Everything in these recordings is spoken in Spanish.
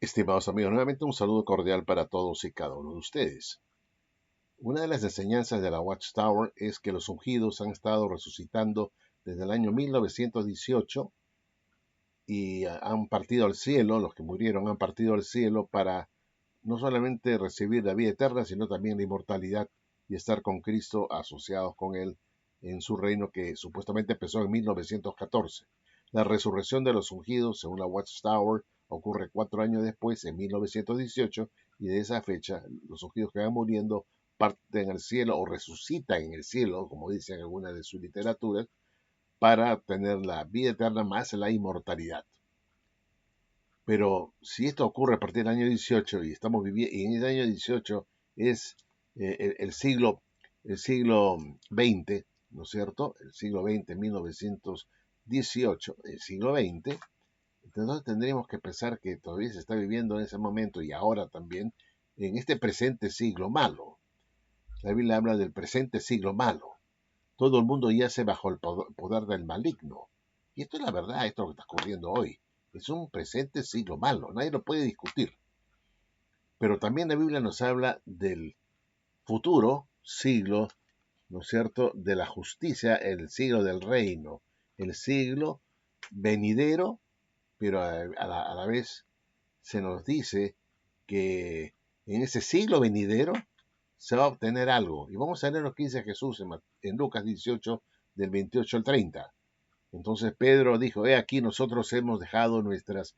Estimados amigos, nuevamente un saludo cordial para todos y cada uno de ustedes. Una de las enseñanzas de la Watchtower es que los ungidos han estado resucitando desde el año 1918 y han partido al cielo, los que murieron han partido al cielo para no solamente recibir la vida eterna, sino también la inmortalidad y estar con Cristo asociados con Él en su reino que supuestamente empezó en 1914. La resurrección de los ungidos, según la Watchtower, ocurre 4 años después, en 1918, y de esa fecha los ungidos que van muriendo parten al cielo o resucitan en el cielo, como dicen en alguna de sus literaturas, para tener la vida eterna más la inmortalidad. Pero si esto ocurre a partir del año 18 y estamos viviendo, y en el año 18 es el siglo XX, ¿no es cierto? El siglo XX, 1918, el siglo XX, entonces tendríamos que pensar que todavía se está viviendo en ese momento y ahora también en este presente siglo malo. La Biblia habla del presente siglo malo. Todo el mundo yace bajo el poder del maligno. Y esto es la verdad, esto es lo que está ocurriendo hoy. Es un presente siglo malo, nadie lo puede discutir. Pero también la Biblia nos habla del futuro siglo, ¿no es cierto?, de la justicia, el siglo del reino, el siglo venidero, pero a la vez se nos dice que en ese siglo venidero se va a obtener algo. Y vamos a leer lo que dice Jesús en Lucas 18, del 28 al 30. Entonces Pedro dijo, he aquí nosotros hemos dejado nuestras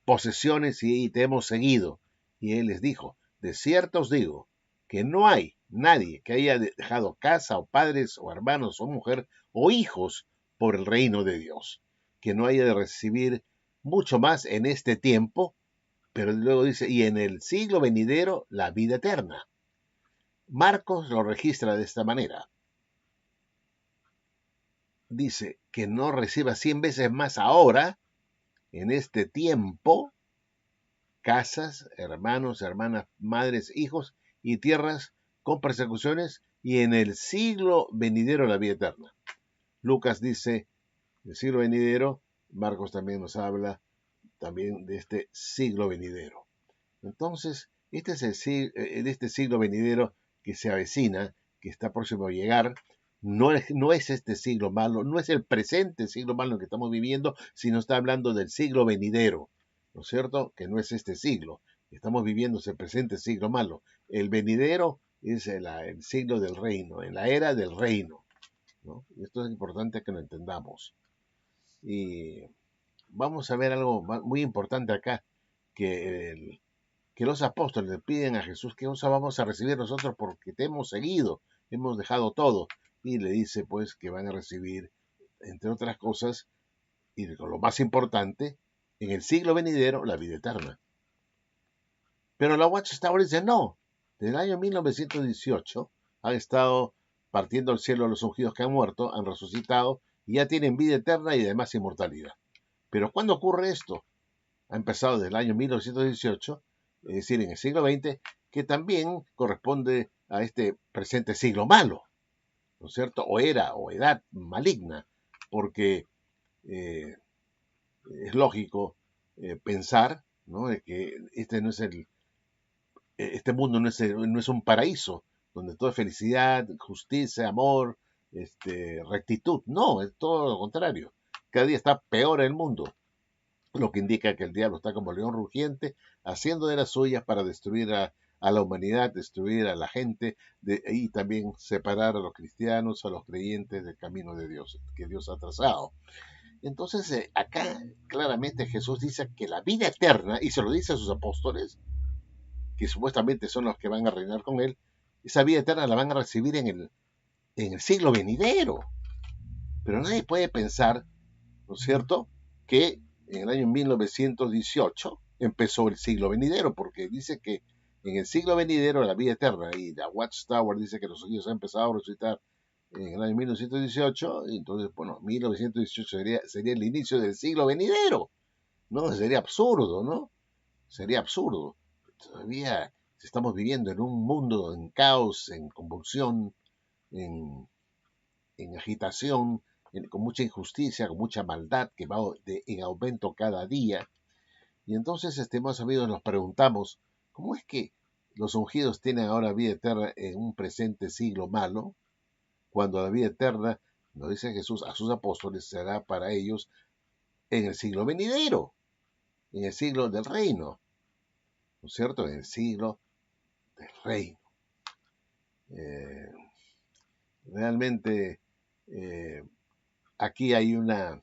posesiones y te hemos seguido. Y él les dijo, de cierto os digo, que no hay nadie que haya dejado casa o padres o hermanos o mujer o hijos por el reino de Dios, que no haya de recibir mucho más en este tiempo, pero luego dice, y en el siglo venidero la vida eterna. Marcos lo registra de esta manera. Dice que no reciba 100 veces más ahora, en este tiempo, casas, hermanos, hermanas, madres, hijos y tierras con persecuciones y en el siglo venidero la vida eterna. Lucas dice el siglo venidero, Marcos también nos habla también de este siglo venidero. Entonces, este es este siglo venidero que se avecina, que está próximo a llegar. No es este siglo malo, no es el presente siglo malo que estamos viviendo, sino está hablando del siglo venidero, ¿no es cierto? Que no es este siglo. Estamos viviendo ese presente siglo malo. El venidero es el siglo del reino, en la era del reino, ¿no? Esto es importante que lo entendamos. Y vamos a ver algo muy importante acá, que los apóstoles le piden a Jesús que cosa vamos a recibir nosotros porque te hemos seguido, hemos dejado todo. Y le dice pues que van a recibir, entre otras cosas, y lo más importante, en el siglo venidero, la vida eterna. Pero la Watchtower dice no. Desde el año 1918 han estado partiendo al cielo los ungidos que han muerto, han resucitado y ya tienen vida eterna y además inmortalidad. Pero ¿cuándo ocurre esto? Ha empezado desde el año 1918, es decir, en el siglo XX, que también corresponde a este presente siglo malo, ¿no es cierto? O era, o edad maligna, porque eh, es lógico pensar, ¿no?, de que este no es este mundo no es un paraíso, donde todo es felicidad, justicia, amor, rectitud. No, es todo lo contrario. Cada día está peor el mundo, lo que indica que el diablo está como león rugiente, haciendo de las suyas para destruir a la humanidad, destruir a la gente y también separar a los cristianos, a los creyentes del camino de Dios, que Dios ha trazado. Entonces, acá claramente Jesús dice que la vida eterna, y se lo dice a sus apóstoles, que supuestamente son los que van a reinar con él, esa vida eterna la van a recibir en el siglo venidero. Pero nadie puede pensar, ¿no es cierto?, que en el año 1918 empezó el siglo venidero, porque dice que en el siglo venidero la vida eterna, y la Watchtower dice que los judíos han empezado a resucitar en el año 1918, y entonces, bueno, 1918 sería el inicio del siglo venidero, ¿no? Sería absurdo, ¿no? Sería absurdo. Todavía estamos viviendo en un mundo en caos, en convulsión, en, en agitación, con mucha injusticia, con mucha maldad que va en aumento cada día. Y entonces, estimados amigos, nos preguntamos, ¿cómo es que los ungidos tienen ahora vida eterna en un presente siglo malo, cuando la vida eterna, nos dice Jesús a sus apóstoles, será para ellos en el siglo venidero, en el siglo del reino, ¿no es cierto? En el siglo del reino. Eh, realmente aquí hay una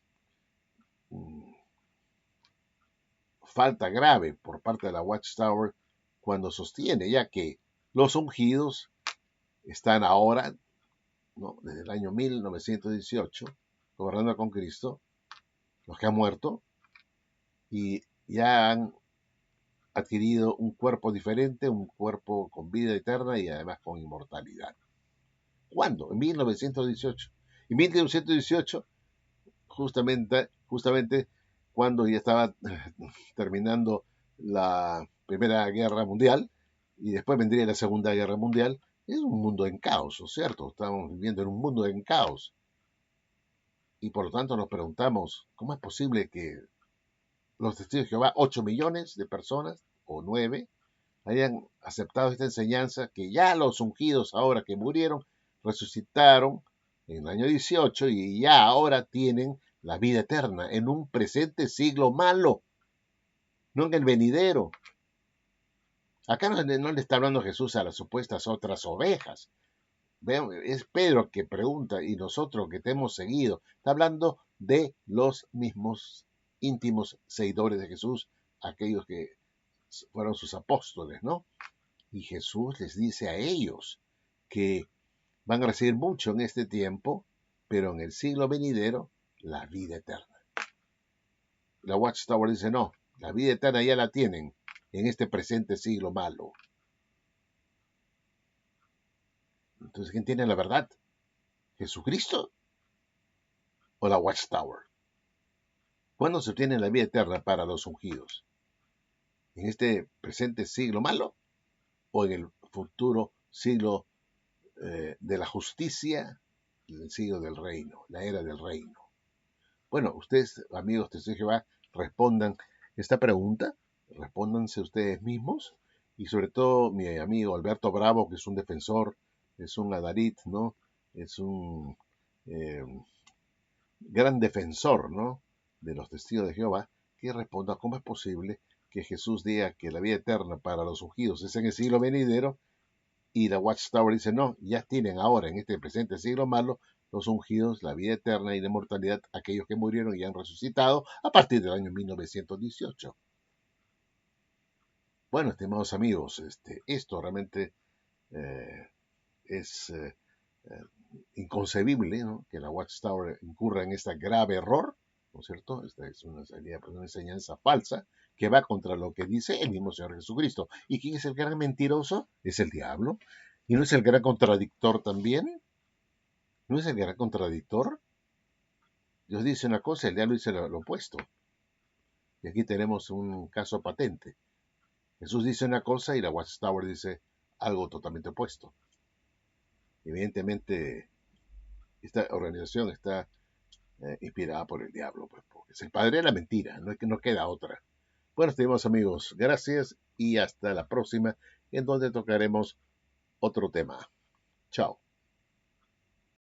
falta grave por parte de la Watchtower cuando sostiene ya que los ungidos están ahora, ¿no?, desde el año 1918, gobernando con Cristo, los que han muerto, y ya han adquirido un cuerpo diferente, un cuerpo con vida eterna y además con inmortalidad. ¿Cuándo? En 1918. En 1918, justamente cuando ya estaba terminando la Primera Guerra Mundial y después vendría la Segunda Guerra Mundial, es un mundo en caos, ¿no es cierto? Estamos viviendo en un mundo en caos. Y por lo tanto nos preguntamos, ¿cómo es posible que los testigos de Jehová, 8 millones de personas, o 9, hayan aceptado esta enseñanza, que ya los ungidos ahora que murieron, resucitaron en el año 18 y ya ahora tienen la vida eterna en un presente siglo malo, no en el venidero? Acá no le está hablando Jesús a las supuestas otras ovejas. Es Pedro que pregunta y nosotros que te hemos seguido. Está hablando de los mismos íntimos seguidores de Jesús, aquellos que fueron sus apóstoles, ¿no? Y Jesús les dice a ellos que van a recibir mucho en este tiempo, pero en el siglo venidero, la vida eterna. La Watchtower dice, no, la vida eterna ya la tienen en este presente siglo malo. Entonces, ¿quién tiene la verdad? ¿Jesucristo o la Watchtower? ¿Cuándo se obtiene la vida eterna para los ungidos? ¿En este presente siglo malo o en el futuro siglo de la justicia, el siglo del reino, la era del reino? Bueno, ustedes, amigos de Jehová, respondan esta pregunta, respóndanse ustedes mismos, y sobre todo mi amigo Alberto Bravo, que es un defensor, es un adarit, ¿no? Es un eh, gran defensor, ¿no?, de los testigos de Jehová, que responda cómo es posible que Jesús diga que la vida eterna para los ungidos es en el siglo venidero, y la Watchtower dice, no, ya tienen ahora en este presente siglo malo los ungidos la vida eterna y la inmortalidad, aquellos que murieron y han resucitado a partir del año 1918. Bueno, estimados amigos, esto realmente eh, es inconcebible, ¿no?, que la Watchtower incurra en este grave error, ¿no es cierto? Esta es una enseñanza falsa que va contra lo que dice el mismo Señor Jesucristo. ¿Y quién es el gran mentiroso? Es el diablo. ¿Y no es el gran contradictor también? ¿No es el gran contradictor? Dios dice una cosa, el diablo dice lo opuesto. Y aquí tenemos un caso patente. Jesús dice una cosa y la Watchtower dice algo totalmente opuesto. Evidentemente, esta organización está inspirada por el diablo, pues, porque es el padre de la mentira, no es que no queda otra. Bueno, estimados amigos, gracias y hasta la próxima, en donde tocaremos otro tema. Chao.